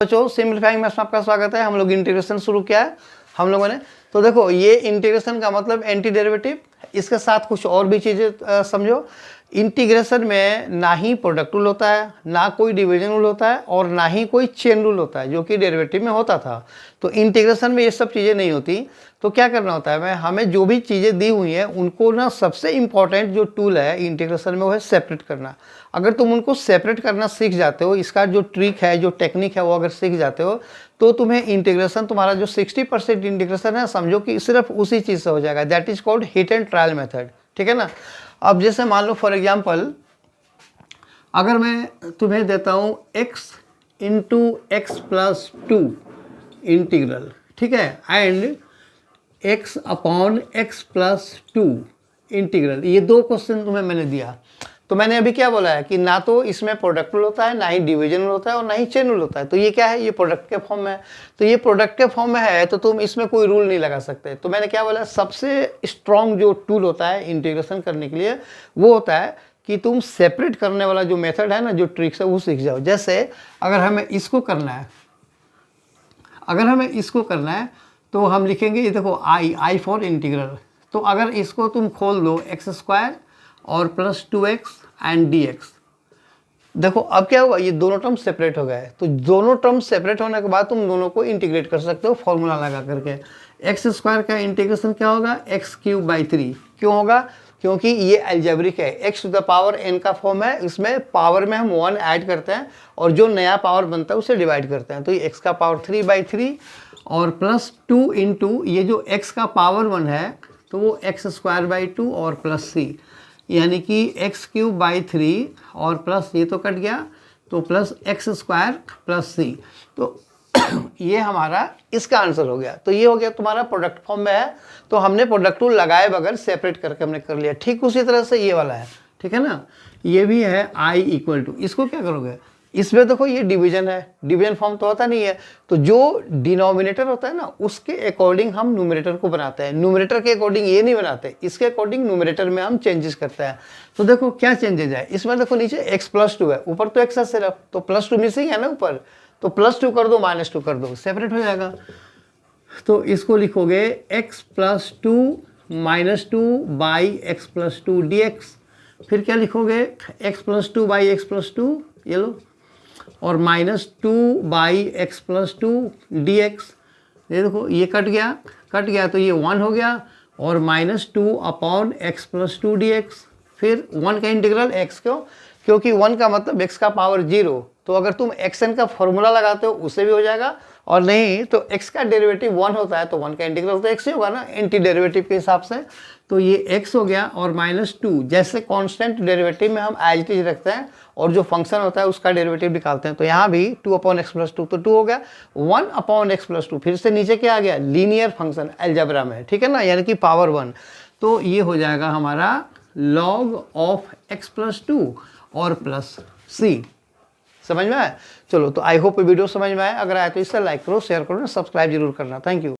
बच्चों सिंपलीफाइंग मैथ्स में आपका स्वागत है। हम लोग इंटीग्रेशन शुरू किया है हम लोगों ने। तो देखो ये इंटीग्रेशन का मतलब एंटी डेरिवेटिव, इसके साथ कुछ और भी चीज़ें समझो। इंटीग्रेशन में ना ही प्रोडक्ट रूल होता है, ना कोई डिवीजन रूल होता है और ना ही कोई चेन रूल होता है जो कि डेरिवेटिव में होता था। तो इंटीग्रेशन में ये सब चीज़ें नहीं होती। तो क्या करना होता है, हमें जो भी चीज़ें दी हुई हैं उनको ना सबसे इम्पॉर्टेंट जो टूल है इंटीग्रेशन में वो है सेपरेट करना। अगर तुम उनको सेपरेट करना सीख जाते हो, इसका जो ट्रिक है जो टेक्निक है वो अगर सीख जाते हो तो तुम्हें इंटीग्रेशन, तुम्हारा जो 60% इंटीग्रेशन है समझो कि सिर्फ उसी चीज़ से हो जाएगा। That is called hit and trial method, ठीक है ना। अब जैसे मान लो फॉर एग्जाम्पल अगर मैं तुम्हें देता हूँ x into x plus two integral, ठीक है, and x upon x plus two integral, ये दो क्वेश्चन तुम्हें मैंने दिया। तो मैंने अभी क्या बोला है कि ना तो इसमें प्रोडक्ट रूल होता है, ना ही डिवीजन रूल होता है और ना ही चेन रूल होता है। तो ये क्या है, ये प्रोडक्ट के फॉर्म में है। तो ये प्रोडक्ट के फॉर्म में है तो तुम इसमें कोई रूल नहीं लगा सकते। तो मैंने क्या बोला, सबसे स्ट्रॉन्ग जो टूल होता है इंटीग्रेशन करने के लिए वो होता है कि तुम सेपरेट करने वाला जो मेथड है ना, जो ट्रिक्स है वो सीख जाओ। जैसे अगर हमें इसको करना है, तो हम लिखेंगे, ये देखो आई फॉर इंटीग्रल। तो अगर इसको तुम खोल दो एक्स स्क्वायर और प्लस 2x एंड dx, देखो अब क्या हुआ, ये दोनों टर्म सेपरेट हो गए। तो दोनों टर्म सेपरेट होने के बाद तुम दोनों को इंटीग्रेट कर सकते हो फॉर्मूला लगा करके। एक्स स्क्वायर का इंटीग्रेशन क्या होगा, x³/3। क्यों होगा, क्योंकि ये अलजेब्रिक है, x to the power n का फॉर्म है। इसमें पावर में हम 1 ऐड करते हैं और जो नया पावर बनता है उसे डिवाइड करते हैं। तो ये x का पावर 3/3 और प्लस 2 इंटू ये जो x का पावर 1 है तो वो x²/2 और प्लस c, यानी कि x³/3 और प्लस ये तो कट गया तो प्लस x² प्लस c। तो ये हमारा इसका आंसर हो गया। तो ये हो गया तुम्हारा प्रोडक्ट फॉर्म में है। तो हमने प्रोडक्ट रूल लगाए बगैर सेपरेट करके हमने कर लिया। ठीक उसी तरह से ये वाला है, ठीक है ना। ये भी है i इक्वल टू, इसको क्या करोगे, इसमें देखो ये डिवीजन है, डिवीजन फॉर्म तो होता नहीं है। तो जो डिनोमिनेटर होता है ना उसके अकॉर्डिंग हम न्यूमरेटर को बनाते हैं, न्यूमरेटर के अकॉर्डिंग ये नहीं बनाते, इसके अकॉर्डिंग न्यूमरेटर में हम चेंजेस करते हैं। तो देखो क्या चेंजेस है इसमें, देखो नीचे x+2 है, ऊपर तो x है सिर्फ, तो +2 मिसिंग है ना ऊपर, तो +2 कर दो -2 कर दो, सेपरेट हो जाएगा। तो इसको लिखोगे x+2 -2/x+2 dx। फिर क्या लिखोगे, x+2/x+2, ये लो, और -2/x+2 dx। ये देखो ये कट गया तो ये 1 हो गया और -2/x+2 dx। फिर 1 का इंटीग्रल x, क्योंकि 1 का मतलब x का पावर 0। तो अगर तुम xn का फॉर्मूला लगाते हो उससे भी हो जाएगा, और नहीं तो x का डेरिवेटिव 1 होता है तो 1 का इंटीग्रल तो x ही होगा ना एंटी डेरिवेटिव के हिसाब से। तो ये x हो गया और -2, जैसे कांस्टेंट डेरिवेटिव में हम एज इट इज रखते हैं और जो फंक्शन होता है उसका डेरिवेटिव निकालते हैं। तो यहाँ भी 2/x+2 तो 2 हो गया, 1/x+2, फिर से नीचे क्या आ गया, लीनियर फंक्शन अलजेब्रा में, ठीक है ना, यानी कि पावर 1। तो ये हो जाएगा हमारा log ऑफ x+2 और प्लस c। समझ में आया। चलो तो आई होप वीडियो समझ में आया। अगर आया तो इसे लाइक करो, शेयर करो, सब्सक्राइब जरूर करना। Thank you.